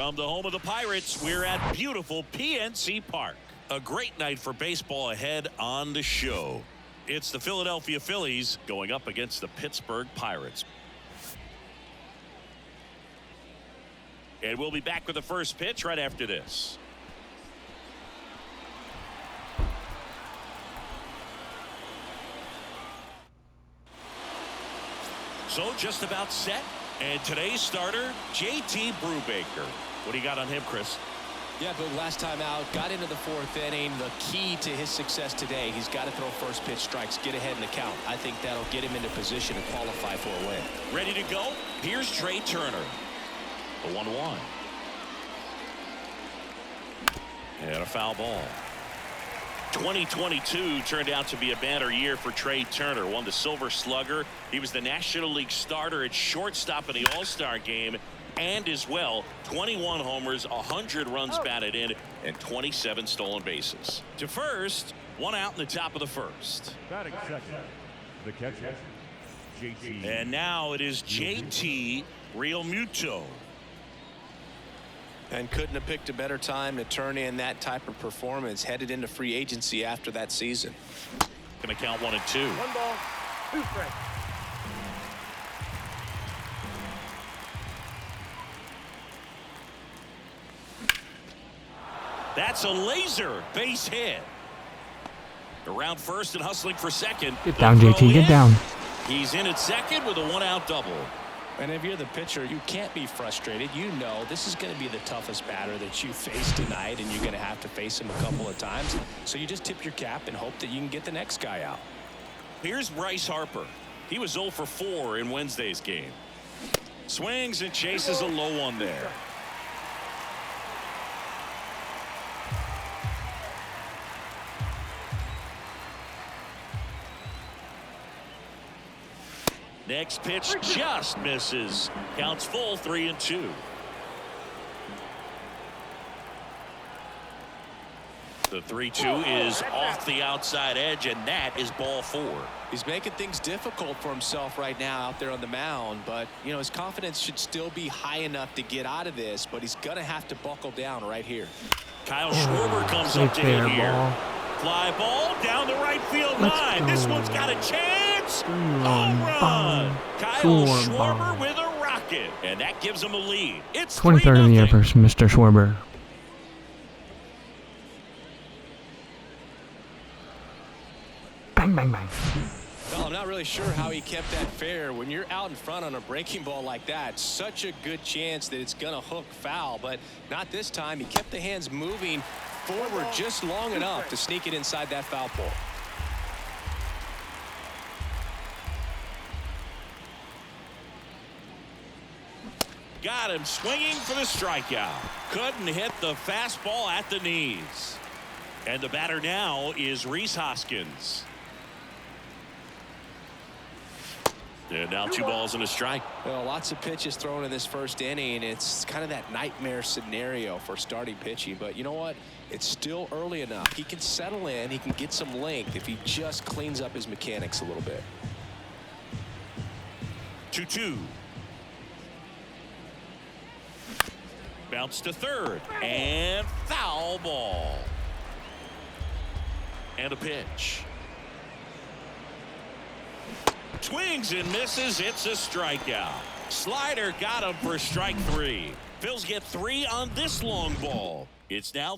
From the home of the Pirates, we're at beautiful PNC Park. A great night for baseball ahead on the show. It's the Philadelphia Phillies going up against the Pittsburgh Pirates. And we'll be back with the first pitch right after this. So just about set. And today's starter, JT Brubaker. What do you got on him, Chris? Yeah, but last time out, got into the fourth inning. The key to his success today, he's got to throw first pitch strikes, get ahead in the count. I think that'll get him into position to qualify for a win. Ready to go? Here's Trey Turner. The 1-1. And a foul ball. 2022 turned out to be a banner year for Trey Turner. Won the Silver Slugger. He was the National League starter at shortstop in the All-Star game. And as well, 21 homers, 100 runs batted in, and 27 stolen bases. To first, one out in the top of the first. Batting second, the catcher, JT. And now it is JT Realmuto. And couldn't have picked a better time to turn in that type of performance. Headed into free agency after that season. Going to count 1 and 2. 1 ball, 2 strikes. That's a laser base hit. Around first and hustling for second. Get down, JT. Get down. He's in at second with a 1-out double. And if you're the pitcher, you can't be frustrated. You know this is going to be the toughest batter that you face tonight, and you're going to have to face him a couple of times. So you just tip your cap and hope that you can get the next guy out. Here's Bryce Harper. He was 0 for 4 in Wednesday's game. Swings and chases a low one there. Next pitch just misses. Counts full, 3 and 2. The 3-2 is off the outside edge, and that is ball 4. He's making things difficult for himself right now out there on the mound, but you know his confidence should still be high enough to get out of this, but he's gonna have to buckle down right here. Kyle Schwarber comes up to hit here. Fly ball down the right field line. This one's got a chance. Home run. Kyle Schwarber with a rocket, and that gives him a lead. It's 23rd in the air for Mr. Schwarber. Bang, bang, bang. Well, I'm not really sure how he kept that fair. When you're out in front on a breaking ball like that, such a good chance that it's going to hook foul, but not this time. He kept the hands moving forward just long enough to sneak it inside that foul pole. Got him swinging for the strikeout. Couldn't hit the fastball at the knees. And the batter now is Rhys Hoskins. And now 2 balls and a strike. Well, lots of pitches thrown in this first inning. It's kind of that nightmare scenario for starting pitching. But you know what? It's still early enough. He can settle in. He can get some length if he just cleans up his mechanics a little bit. 2-2. Bounce to third. And foul ball. And a pitch. Swings and misses. It's a strikeout. Slider got him for strike 3. Phils get 3 on this long ball. It's now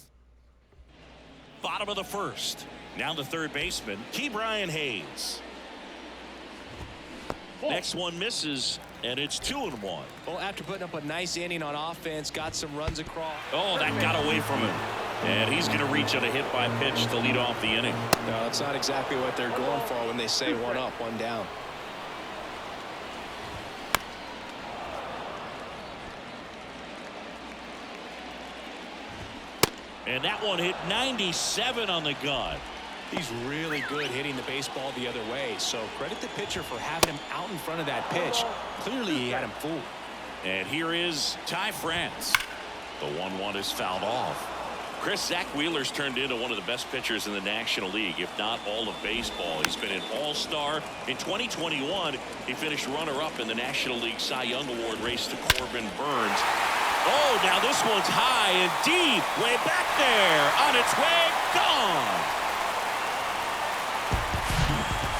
bottom of the first. Now the third baseman, Ke'Bryan Hayes. Next one misses, and it's 2-1. Well, after putting up a nice inning on offense, got some runs across. Oh, that got away from him. And he's going to reach on a hit by pitch to lead off the inning. No, that's not exactly what they're going for when they say 1 up, 1 down. And that one hit 97 on the gun. He's really good hitting the baseball the other way, so credit the pitcher for having him out in front of that pitch. Clearly he had him fooled. And here is Ty France. The 1-1 is fouled off. Chris, Zach Wheeler's turned into one of the best pitchers in the National League, if not all of baseball. He's been an all-star. In 2021, he finished runner-up in the National League Cy Young Award race to Corbin Burns. Oh, now this one's high and deep. Way back there. On its way. Gone.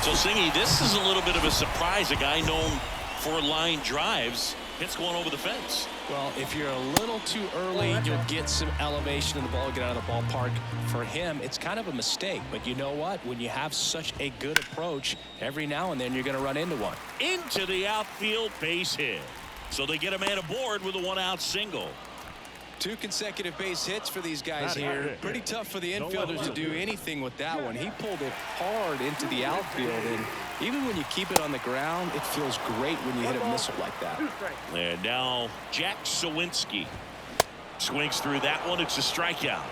So, Singy, this is a little bit of a surprise. A guy known for line drives hits going over the fence. Well, if you're a little too early, you'll get some elevation in the ball, get out of the ballpark. For him, it's kind of a mistake. But you know what? When you have such a good approach, every now and then you're going to run into one. Into the outfield, base hit. So they get a man aboard with a one-out single. 2 consecutive base hits for these guys here. Pretty tough for the infielders to do anything with that one. He pulled it hard into the outfield, and even when you keep it on the ground, it feels great when you hit a missile like that. And now Jack Sawinski swings through that one. It's a strikeout.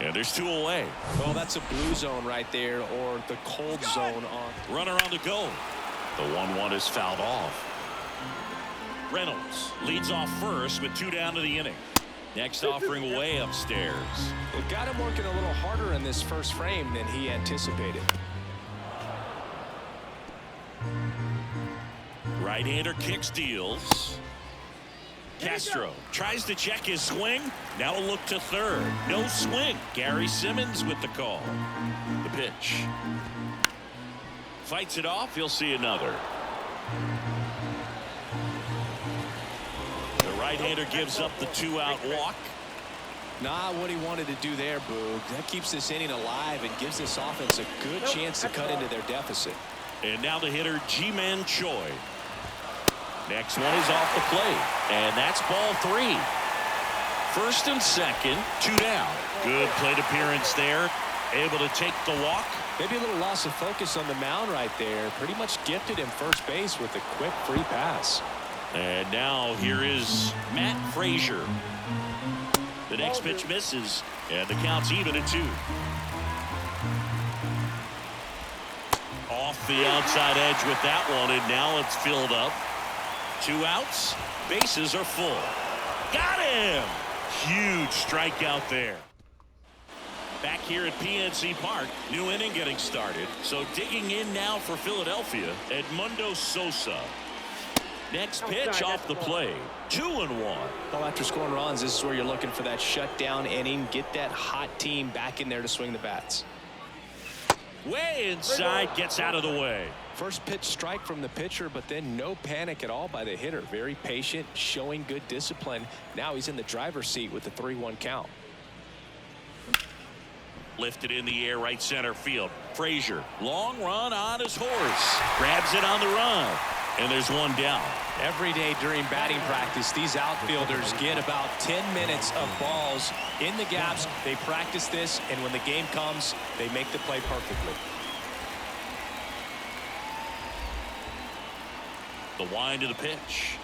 And there's 2 away. Well, that's a blue zone right there, or the cold zone on. Runner on the go. The 1-1 is fouled off. Reynolds leads off first with 2 down to the inning. Next offering way upstairs. It got him working a little harder in this first frame than he anticipated. Right-hander kicks, deals. Castro tries to check his swing. Now a look to third. No swing. Gary Simmons with the call. The pitch. Fights it off. He'll see another. Right-hander gives up the 2-out walk. Not what he wanted to do there, Boog. That keeps this inning alive and gives this offense a good chance to cut into their deficit. And now the hitter, Ji-Man Choi. Next one is off the plate. And that's ball 3. First and second, 2 down. Good plate appearance there. Able to take the walk. Maybe a little loss of focus on the mound right there. Pretty much gifted him first base with a quick free pass. And now here is Matt Frazier. The next pitch misses, and the count's even at 2. Off the outside edge with that one, and now it's filled up. 2 outs, bases are full. Got him! Huge strikeout there. Back here at PNC Park, new inning getting started. So digging in now for Philadelphia, Edmundo Sosa. Next pitch off the plate. 2-1. Well, after scoring runs, this is where you're looking for that shutdown inning. Get that hot team back in there to swing the bats. Way inside, gets out of the way. First pitch strike from the pitcher, but then no panic at all by the hitter. Very patient, showing good discipline. Now he's in the driver's seat with the 3-1 count. Lifted in the air, right center field. Frazier, long run on his horse. Grabs it on the run. And there's 1 down. Every day during batting practice, these outfielders get about 10 minutes of balls in the gaps. They practice this, and when the game comes, they make the play perfectly. The wind of the pitch.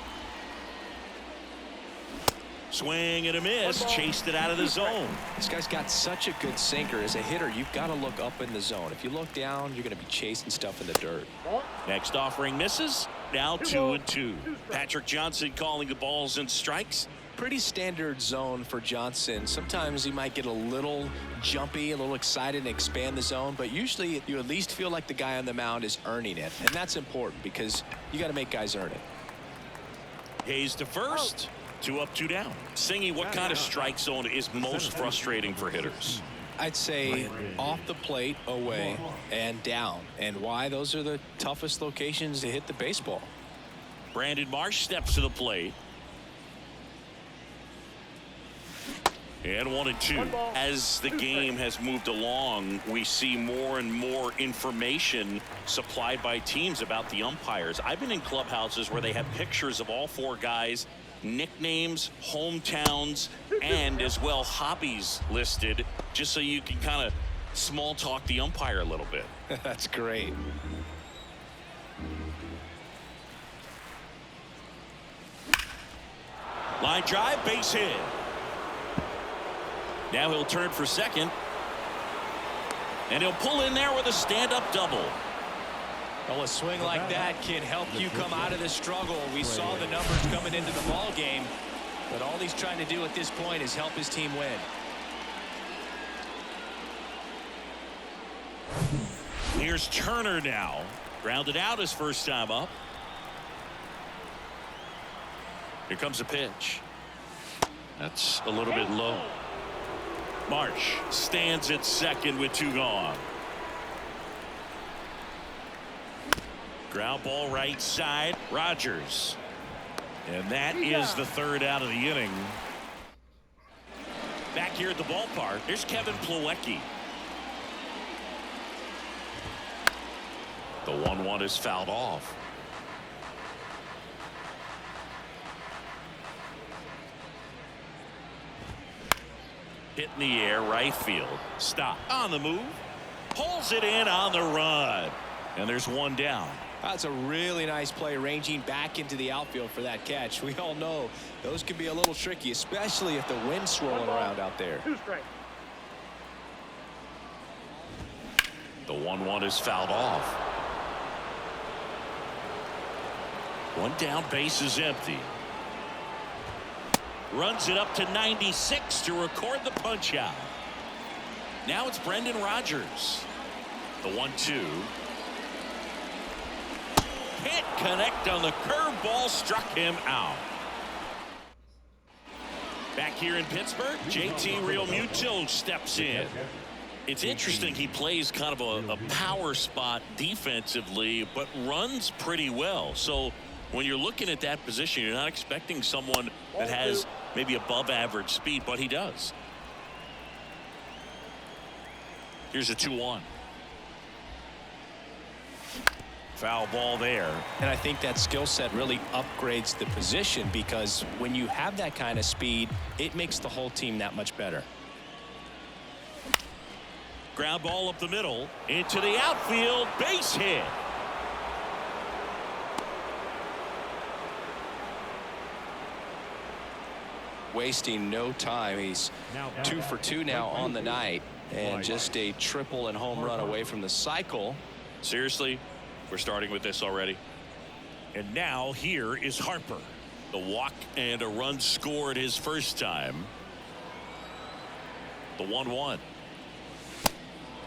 Swing and a miss. Chased it out of the zone. This guy's got such a good sinker. As a hitter, you've got to look up in the zone. If you look down, you're going to be chasing stuff in the dirt. Next offering misses. Now 2-2. Patrick Johnson calling the balls and strikes. Pretty standard zone for Johnson. Sometimes he might get a little jumpy, a little excited and expand the zone, but usually you at least feel like the guy on the mound is earning it. And that's important because you got to make guys earn it. Hayes to first. 2 up, 2 down. Singy, what kind of strike zone is most frustrating for hitters? I'd say off the plate, away, and down. And why? Those are the toughest locations to hit the baseball. Brandon Marsh steps to the plate. And 1-2. As the game has moved along, we see more and more information supplied by teams about the umpires. I've been in clubhouses where they have pictures of all 4 guys, nicknames, hometowns, and as well hobbies listed, just so you can kind of small talk the umpire a little bit. That's great. Line drive, base hit. Now he'll turn for second, and he'll pull in there with a stand-up double. Well, a swing like that can help you come out of the struggle. We saw the numbers coming into the ball game, but all he's trying to do at this point is help his team win. Here's Turner now. Grounded out his first time up. Here comes a pitch. That's a little bit low. Marsh stands at second with 2 gone. Ground ball right side. Rogers. And that is the 3rd out of the inning. Back here at the ballpark, there's Kevin Plawecki. The 1-1 is fouled off. Hit in the air, right field. Stop. On the move. Pulls it in on the run. And there's 1 down. That's a really nice play, ranging back into the outfield for that catch. We all know those can be a little tricky, especially if the wind's swirling around out there. 2 strikes. The 1-1 is fouled off. 1 down, base is empty. Runs it up to 96 to record the punch out. Now it's Brendan Rodgers. The 1-2. Can't connect on the curveball, struck him out. Back here in Pittsburgh, JT Realmuto steps in. It's interesting, he plays kind of a power spot defensively, but runs pretty well. So when you're looking at that position, you're not expecting someone that has maybe above average speed, but he does. Here's a 2-1. Foul ball there. And I think that skill set really upgrades the position, because when you have that kind of speed, it makes the whole team that much better. Ground ball up the middle into the outfield, base hit. Wasting no time. He's 2 for 2 now on the night, and just a triple and home run away from the cycle. Seriously, we're starting with this already. And now here is Harper. The walk and a run scored his first time. The 1-1.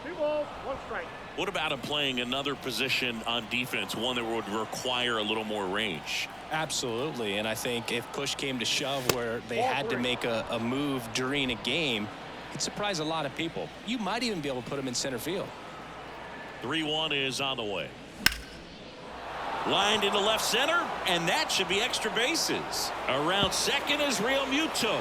2 balls, 1 strike. What about him playing another position on defense, one that would require a little more range? Absolutely, and I think if push came to shove where they had to make a move during a game, it'd surprise a lot of people. You might even be able to put him in center field. 3-1 is on the way. Lined into left center, and that should be extra bases. Around second is Realmuto.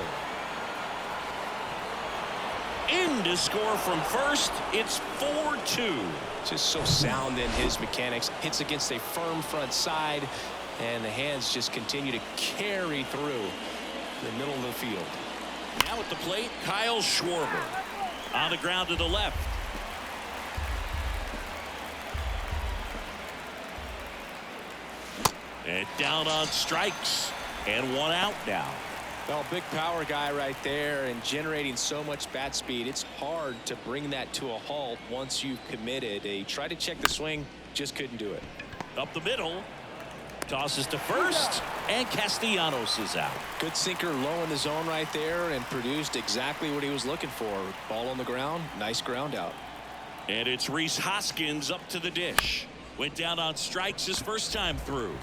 In to score from first. It's 4-2. Just so sound in his mechanics. Hits against a firm front side, and the hands just continue to carry through the middle of the field. Now at the plate, Kyle Schwarber. On the ground to the left. And down on strikes. And 1 out now. Well, big power guy right there, and generating so much bat speed. It's hard to bring that to a halt once you've committed. He tried to check the swing, just couldn't do it. Up the middle. Tosses to first, and Castellanos is out. Good sinker low in the zone right there, and produced exactly what he was looking for. Ball on the ground, nice ground out. And it's Rhys Hoskins up to the dish. Went down on strikes his first time through.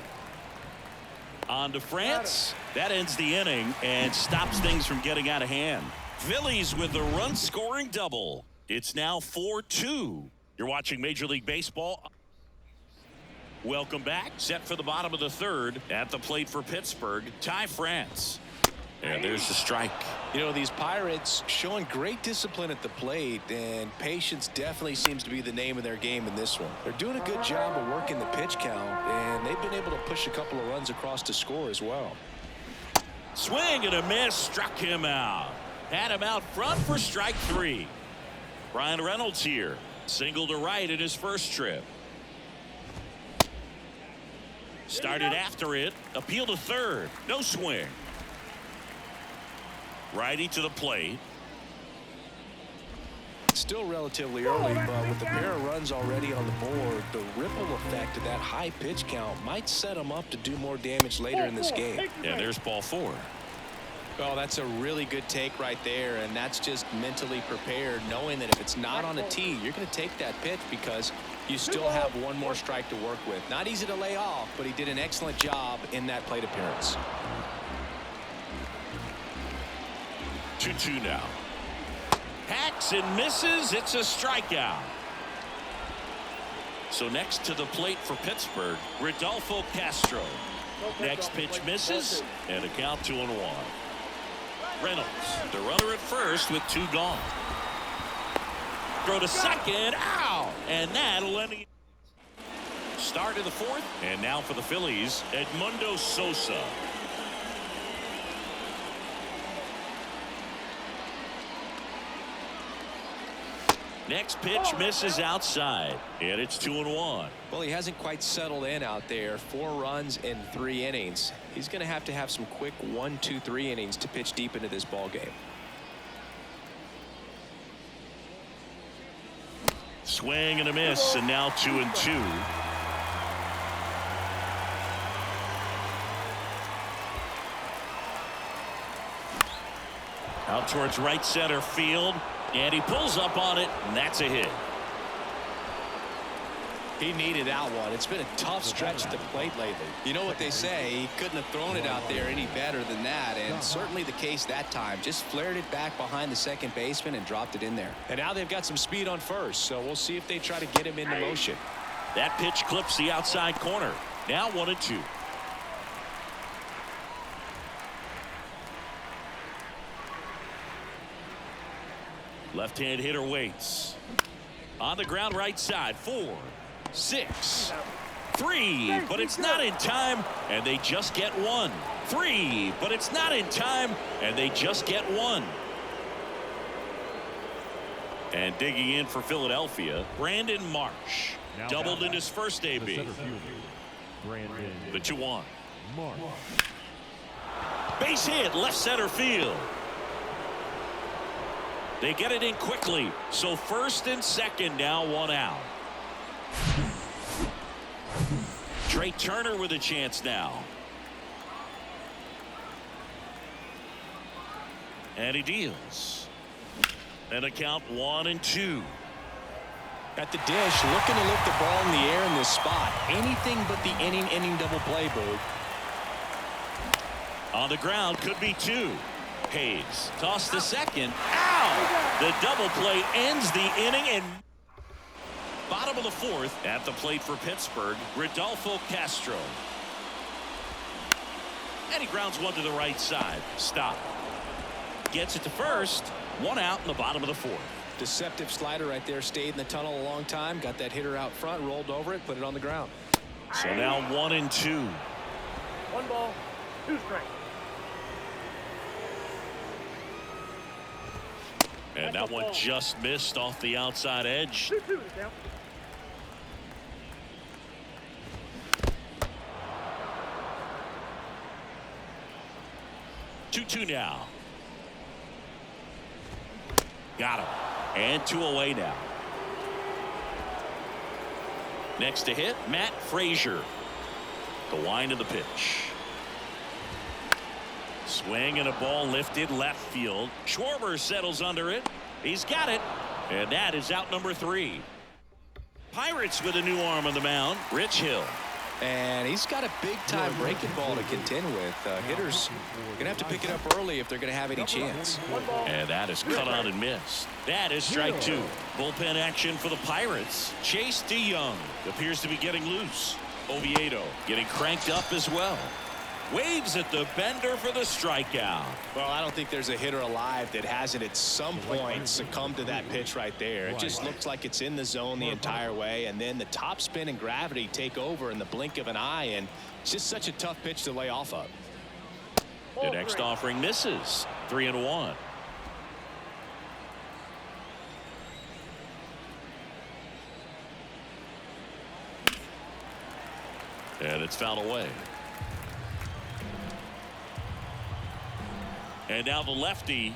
On to France. That ends the inning and stops things from getting out of hand. Phillies with a run scoring double. It's now 4-2. You're watching Major League Baseball. Welcome back. Set for the bottom of the 3rd. At the plate for Pittsburgh, Ty France. And there's the strike. You know, these Pirates showing great discipline at the plate, and patience definitely seems to be the name of their game in this one. They're doing a good job of working the pitch count, and they've been able to push a couple of runs across to score as well. Swing and a miss, struck him out. Had him out front for strike 3. Brian Reynolds here. Single to right in his first trip. Started after it. Appeal to third. No swing. Righty to the plate. Still relatively early, but with the pair of runs already on the board, the ripple effect of that high pitch count might set them up to do more damage later in this game. Yeah, there's ball 4. Oh, that's a really good take right there, and that's just mentally prepared, knowing that if it's not on a tee, you're going to take that pitch because you still have one more strike to work with. Not easy to lay off, but he did an excellent job in that plate appearance. 2-2 now. Hacks and misses. It's a strikeout. So next to the plate for Pittsburgh, Rodolfo Castro. Next pitch misses, and a count 2-1. Reynolds, the runner at first with 2 gone. Throw to second, out, and that'll end the start of the 4th. And now for the Phillies, Edmundo Sosa. Next pitch misses outside, and it's 2-1. Well, he hasn't quite settled in out there. 4 runs in 3 innings. He's going to have some quick 1, 2, 3 innings to pitch deep into this ball game. Swing and a miss, and now 2-2. Out towards right center field, and he pulls up on it, and that's a hit. He needed that one. It's been a tough stretch at the plate lately. You know what they say, he couldn't have thrown it out there any better than that, and certainly the case that time. Just flared it back behind the second baseman and dropped it in there. And now they've got some speed on first, so we'll see if they try to get him into motion. That pitch clips the outside corner. Now 1-2. Left-hand hitter waits. On the ground right side. 4, 6, 3, but it's not in time, and they just get 1. 3, but it's not in time, and they just get 1. And digging in for Philadelphia, Brandon Marsh. Now Doubled in his first AB. The 2-1. Marsh. Base hit, left center field. They get it in quickly, so first and second now, 1 out. Trey Turner with a chance now. And he deals. And a count 1-2. At the dish, looking to lift the ball in the air in this spot. Anything but the inning double play, Bird. On the ground, could be 2. Hayes toss to second. Ow! The double play ends the inning, and bottom of the 4th at the plate for Pittsburgh, Rodolfo Castro. And he grounds one to the right side. Stop. Gets it to first. 1 out in the bottom of the 4th. Deceptive slider right there. Stayed in the tunnel a long time. Got that hitter out front. Rolled over it. Put it on the ground. So now 1-2. 1 ball, 2 strikes. And that one just missed off the outside edge. 2-2 the count. Two now. Got him. And 2 away now. Next to hit, Matt Frazier. The wind of the pitch. Swing and a ball lifted left field. Schwarber settles under it. He's got it. And that is out number 3. Pirates with a new arm on the mound. Rich Hill. And he's got a big-time breaking ball to contend with. Hitters going to have to pick it up early if they're going to have any chance. And that is cut on and missed. That is strike 2. Bullpen action for the Pirates. Chase DeYoung appears to be getting loose. Oviedo getting cranked up as well. Waves at the bender for the strikeout. Well, I don't think there's a hitter alive that hasn't at some point succumbed to that pitch right there. It just looks like it's in the zone the entire way, and then the top spin and gravity take over in the blink of an eye, and it's just such a tough pitch to lay off of. The next offering misses. 3-1. And it's fouled away. And now the lefty.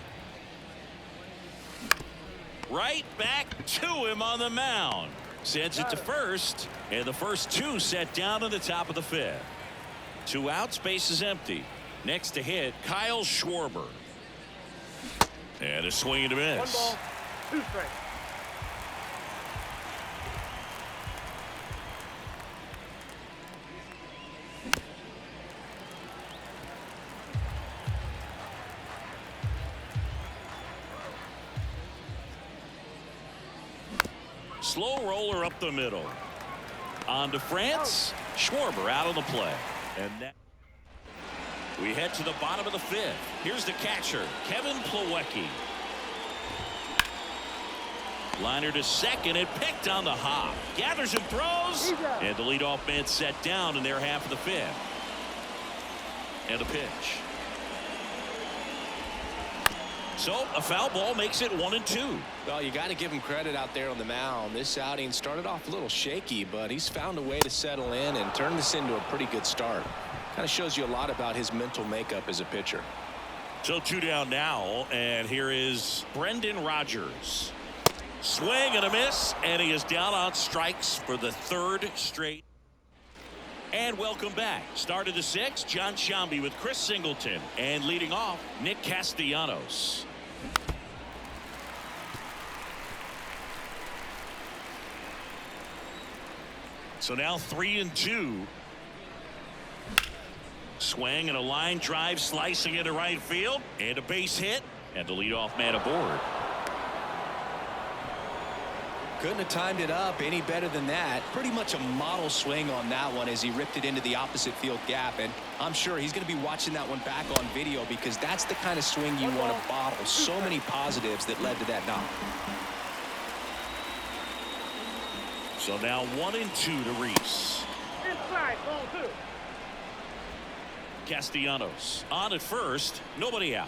Right back to him on the mound. Sends it to first. And the first 2 set down in the top of the 5th. 2 outs, base is empty. Next to hit, Kyle Schwarber. And a swing and a miss. 1 ball, 2 strikes. Slow roller up the middle. On to France. Schwarber out on the play. And that we head to the bottom of the 5th. Here's the catcher, Kevin Plawecki. Liner to second and picked on the hop. Gathers and throws. And the leadoff man set down in their half of the 5th. And a pitch. So a foul ball makes it 1-2. Well, you got to give him credit out there on the mound. This outing started off a little shaky, but he's found a way to settle in and turn this into a pretty good start. Kind of shows you a lot about his mental makeup as a pitcher. So 2 down now, and here is Brendan Rodgers. Swing and a miss, and he is down on strikes for the 3rd straight. And welcome back. Start of the 6th, John Sciambi with Chris Singleton, and leading off, Nick Castellanos. So now 3-2. Swing and a line drive slicing into right field, and a base hit, and the leadoff man aboard. Couldn't have timed it up any better than that. Pretty much a model swing on that one as he ripped it into the opposite field gap, and I'm sure he's going to be watching that one back on video because that's the kind of swing you want to bottle. So many positives that led to that knock. So now 1-2 to Reese. Inside, ball 2. Castellanos on at first, nobody out.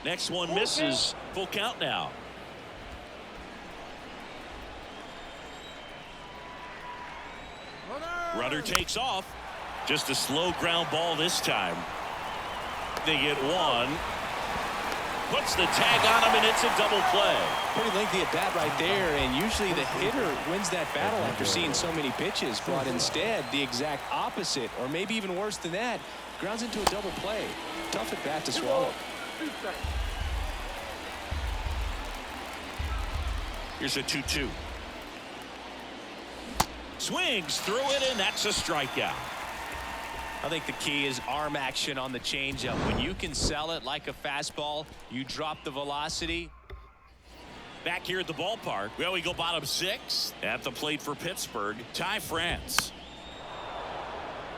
Next one misses. Full count now. Runner takes off. Just a slow ground ball this time. They get one. Puts the tag on him, and it's a double play. Pretty lengthy at bat right there, and usually the hitter wins that battle after seeing so many pitches, but instead the exact opposite, or maybe even worse than that, grounds into a double play. Tough at bat to swallow. Here's a 2-2. Swings through it, and that's a strikeout. I think the key is arm action on the changeup. When you can sell it like a fastball, you drop the velocity. Back here at the ballpark, well, we go bottom 6. At the plate for Pittsburgh, Ty France.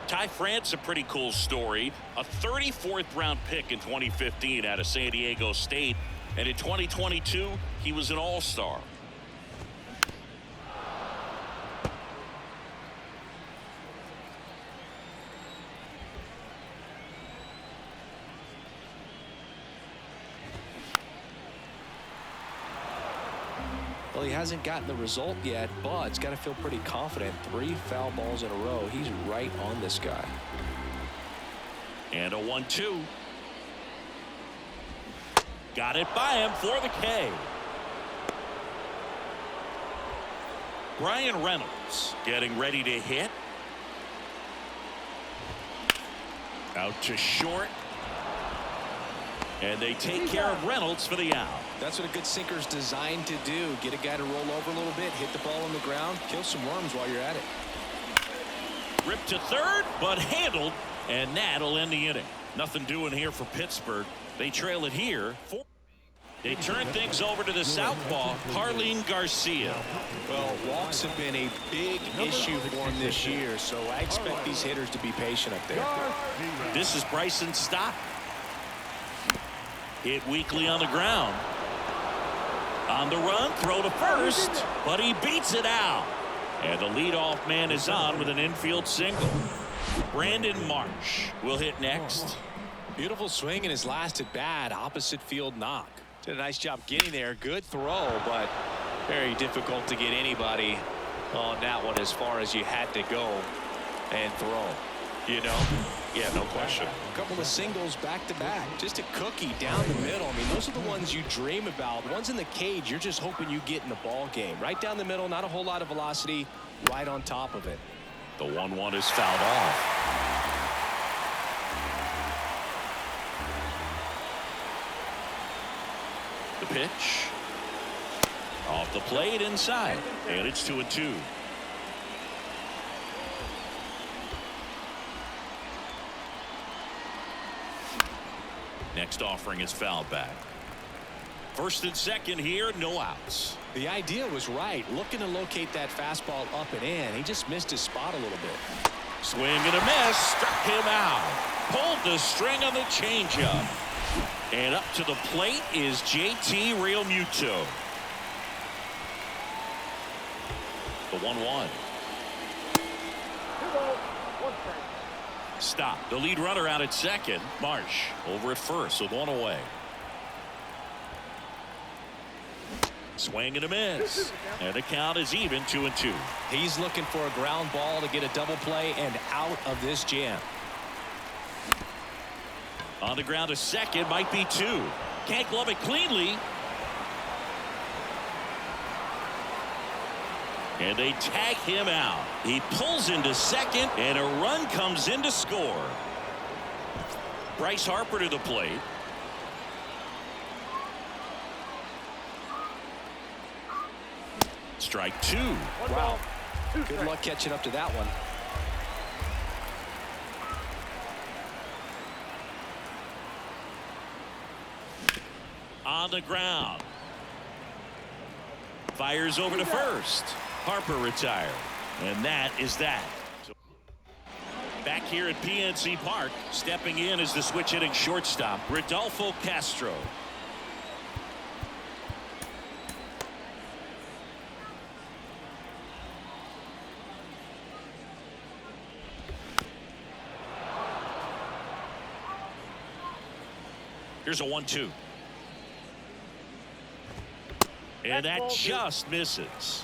Ty France, a pretty cool story. A 34th round pick in 2015 out of San Diego State. And in 2022, he was an all-star. Well, he hasn't gotten the result yet, but he's got to feel pretty confident. 3 foul balls in a row. He's right on this guy. And a 1-2. Got it by him for the K. Brian Reynolds getting ready to hit. Out to short. And they take care of Reynolds for the out. That's what a good sinker's designed to do. Get a guy to roll over a little bit, hit the ball on the ground, kill some worms while you're at it. Ripped to third, but handled, and that'll end the inning. Nothing doing here for Pittsburgh. They trail it here. They turn things over to the southpaw, Harleen Garcia. Well, walks have been a big issue for him this year, so I expect these hitters to be patient up there. This is Bryson Stott. Hit weakly on the ground. On the run, throw to first, but he beats it out. And the leadoff man is on with an infield single. Brandon Marsh will hit next. Beautiful swing in his last at bat, opposite field knock. Did a nice job getting there. Good throw, but very difficult to get anybody on that one as far as you had to go and throw. You know? Yeah, no question. A couple of singles back to back. Just a cookie down the middle. I mean, those are the ones you dream about. The ones in the cage, you're just hoping you get in the ball game. Right down the middle, not a whole lot of velocity, right on top of it. The 1-1 is fouled off. The pitch. Off the plate inside, and it's 2-2. Next offering is fouled back. First and second here, no outs. The idea was right, looking to locate that fastball up and in. He just missed his spot a little bit. Swing and a miss, struck him out. Pulled the string on the changeup. And up to the plate is JT Realmuto. The 1-1. 2 balls, 1 strike. Stop. The lead runner out at second. Marsh over at first with 1 away. Swing and a miss. And the count is even, 2-2. He's looking for a ground ball to get a double play and out of this jam. On the ground to second, might be 2. Can't glove it cleanly. And they tag him out. He pulls into second, and a run comes in to score. Bryce Harper to the plate. Strike 2. 1 ball, 2 Good strikes. luck catching up to that one. On the ground. Fires over to first. Harper retired. And that is that. So back here at PNC Park, stepping in is the switch hitting shortstop, Rodolfo Castro. Here's a 1-2. And that just misses.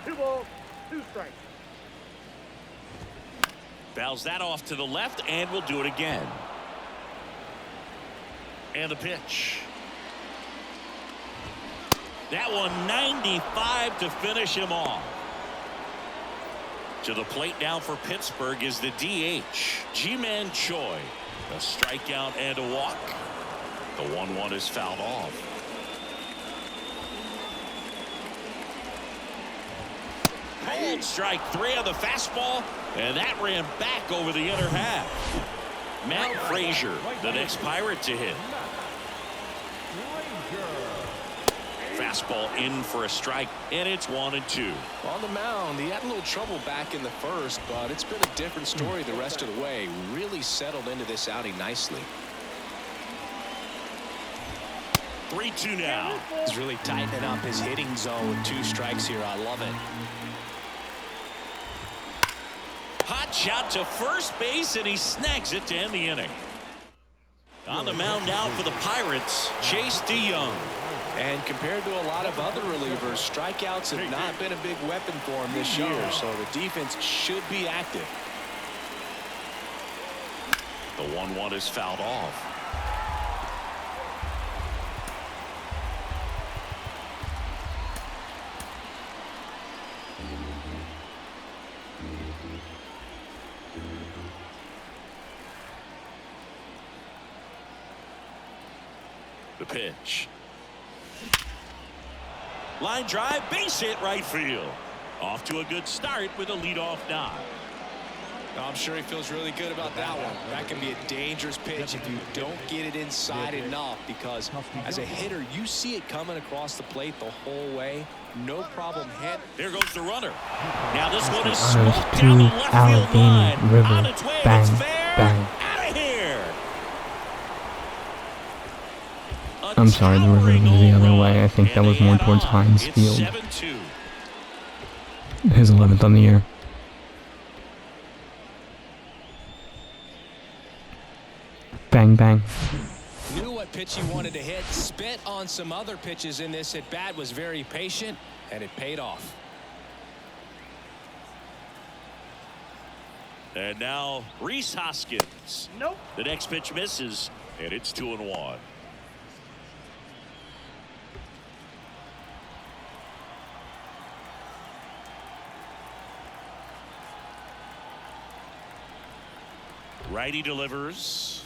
2 balls, 2 strikes. Fouls that off to the left, and we'll do it again. And the pitch. That one 95 to finish him off. To the plate now for Pittsburgh is the DH, Ji-Man Choi. A strikeout and a walk. The 1-1 is fouled off. Cold strike 3 on the fastball, and that ran back over the inner half. Matt Frazier, the next Pirate to hit. Fastball in for a strike, and it's 1-2. On the mound, he had a little trouble back in the first, but it's been a different story the rest of the way. Really settled into this outing nicely. 3-2 now. He's really tightening up his hitting zone with 2 strikes here. I love it. Hot shot to first base, and he snags it to end the inning. On the mound now for the Pirates, Chase DeYoung. And compared to a lot of other relievers, strikeouts have not been a big weapon for him this year, so the defense should be active. The 1-1 is fouled off. The pitch. Line drive, base hit, right field. Off to a good start with a leadoff knock. I'm sure he feels really good about that one. That can be a dangerous pitch if you don't get it inside enough, because as a hitter, you see it coming across the plate the whole way. No problem hit. There goes the runner. Now this one is Honors smoked to down the left field Allegheny line. River. On its way, Bang, it's fair. bang. Out of here. I'm sorry, the river was the other way. I think that was more towards Heinz Field. 7-2. His 11th on the year. Bang, bang. Knew what pitch he wanted to hit. Spit on some other pitches in this at bat. Was very patient, and it paid off. And now Rhys Hoskins. Nope. The next pitch misses, and it's 2-1. Righty delivers.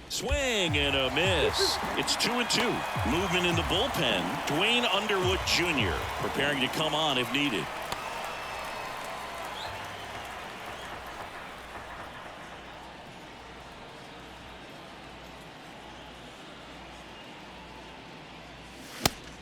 Swing and a miss. It's 2-2. Movement in the bullpen. Dwayne Underwood Jr. preparing to come on if needed.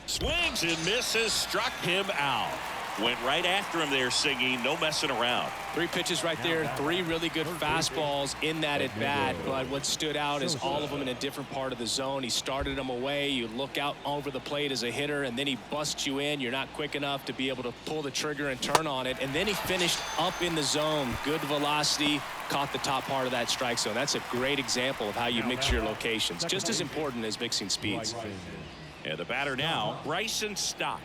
Swings and misses. Struck him out. Went right after him there, singing. No messing around. 3 pitches right there. 3 really good fastballs in that at bat. But what stood out is all of them in a different part of the zone. He started them away. You look out over the plate as a hitter, and then he busts you in. You're not quick enough to be able to pull the trigger and turn on it. And then he finished up in the zone. Good velocity. Caught the top part of that strike zone. That's a great example of how you mix your locations. Just as important as mixing speeds. And the batter now, Bryson Stott.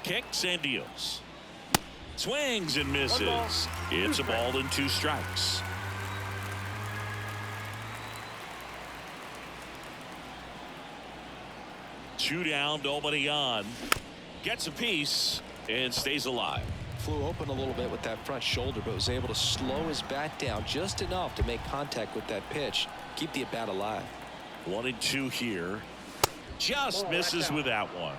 Kicks and deals. Swings and misses. It's a ball and 2 strikes. Two down, nobody on. Gets a piece and stays alive. Flew open a little bit with that front shoulder, but was able to slow his bat down just enough to make contact with that pitch. Keep the at bat alive. 1-2 here. Just misses with that one.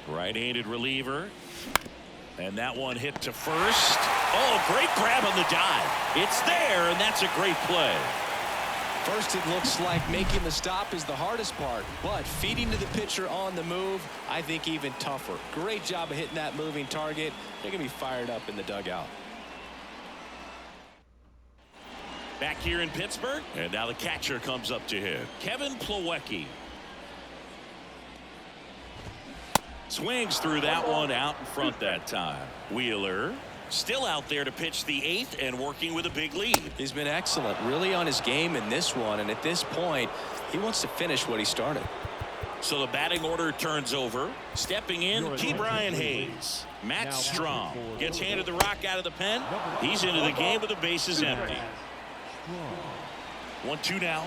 Right-handed reliever. And that one hit to first. Oh, great grab on the dive. It's there, and that's a great play. First, it looks like making the stop is the hardest part, but feeding to the pitcher on the move, I think even tougher. Great job of hitting that moving target. They're going to be fired up in the dugout. Back here in Pittsburgh, and now the catcher comes up to him. Kevin Plawecki. Swings through that one out in front that time. Wheeler still out there to pitch the 8th and working with a big lead. He's been excellent, really on his game in this one, and at this point, he wants to finish what he started. So the batting order turns over. Stepping in, Key Brian Hayes. Matt Strom gets handed the rock out of the pen. He's into the game with the bases empty. 1-2 now.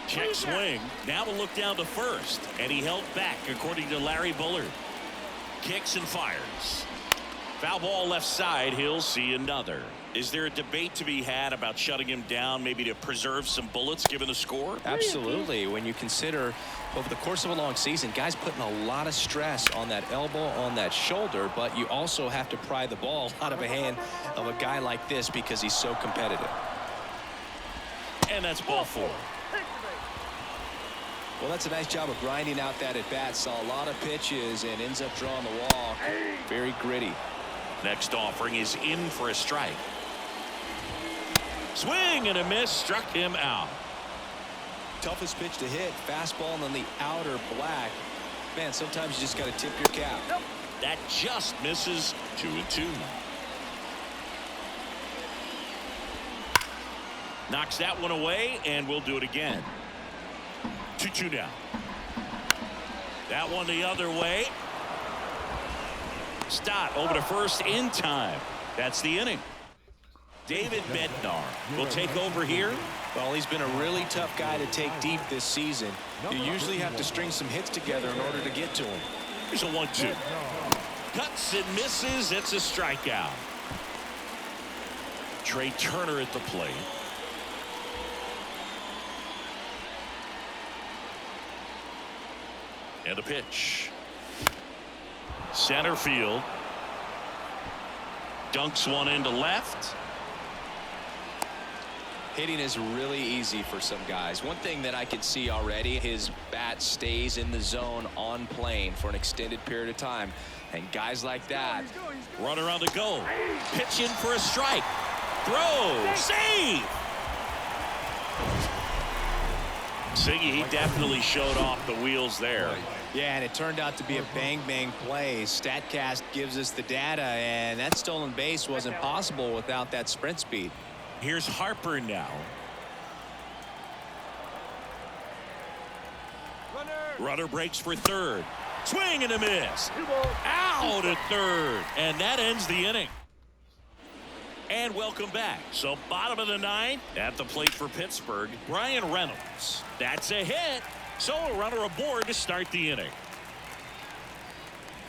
Check swing. Now a look down to first, and he held back according to Larry Bullard. Kicks and fires. Foul ball left side. He'll see another. Is there a debate to be had about shutting him down, maybe to preserve some bullets given the score? Absolutely. When you consider over the course of a long season, guys putting a lot of stress on that elbow, on that shoulder, but you also have to pry the ball out of a hand of a guy like this because he's so competitive. And that's ball 4. Well, that's a nice job of grinding out that at bat. Saw a lot of pitches and ends up drawing the walk. Very gritty. Next offering is in for a strike. Swing and a miss. Struck him out. Toughest pitch to hit. Fastball on the outer black. Man, sometimes you just got to tip your cap. That just misses. 2-2. Knocks that one away, and we'll do it again. 2-2 now. That one the other way. Stott over to first in time. That's the inning. David Bednar will take over here. Well, he's been a really tough guy to take deep this season. You usually have to string some hits together in order to get to him. Here's a 1-2. Cuts and misses. It's a strikeout. Trey Turner at the plate. And a pitch. Center field. Dunks one into left. Hitting is really easy for some guys. One thing that I can see already, his bat stays in the zone on plane for an extended period of time. And guys like that. Runner on the go. Pitch in for a strike. Throw. Save. Siggy, he definitely showed off the wheels there. Yeah, and it turned out to be a bang-bang play. StatCast gives us the data, and that stolen base wasn't possible without that sprint speed. Here's Harper now. Runner breaks for third. Swing and a miss. Out at third. And that ends the inning. And welcome back. So bottom of the ninth, at the plate for Pittsburgh, Brian Reynolds. That's a hit. So a runner aboard to start the inning.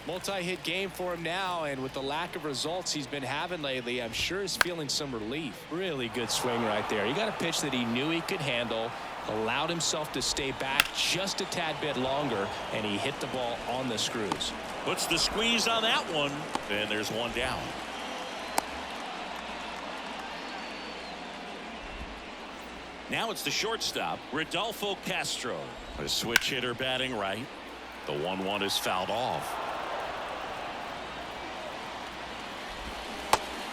Multi-hit game for him now, and with the lack of results he's been having lately, I'm sure he's feeling some relief. Really good swing right there. He got a pitch that he knew he could handle, allowed himself to stay back just a tad bit longer, and he hit the ball on the screws. Puts the squeeze on that one, and there's one down. Now it's the shortstop, Rodolfo Castro. A switch hitter batting right. The 1-1 is fouled off.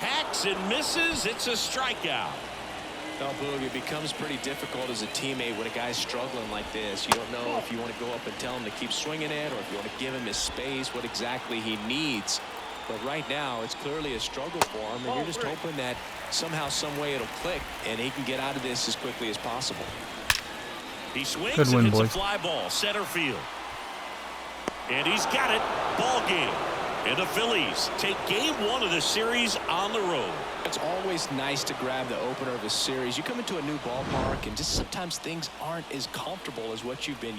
Hacks and misses. It's a strikeout. Now, Boog, it becomes pretty difficult as a teammate when a guy's struggling like this. You don't know if you want to go up and tell him to keep swinging it, or if you want to give him his space, what exactly he needs. But right now, it's clearly a struggle for him, and you're just hoping that somehow, some way it'll click, and he can get out of this as quickly as possible. He swings Good win, and hits boys. a fly ball, center field. And he's got it. Ball game. And the Phillies take game 1 of the series on the road. It's always nice to grab the opener of a series. You come into a new ballpark, and just sometimes things aren't as comfortable as what you've been